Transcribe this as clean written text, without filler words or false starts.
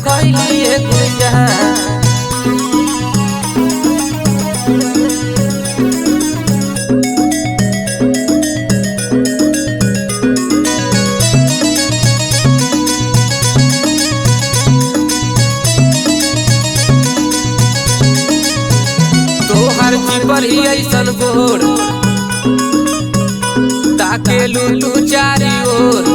कहली गुंजन तोहर जीवर ही ऐसन गोड़ ताके लुलू चारी ओर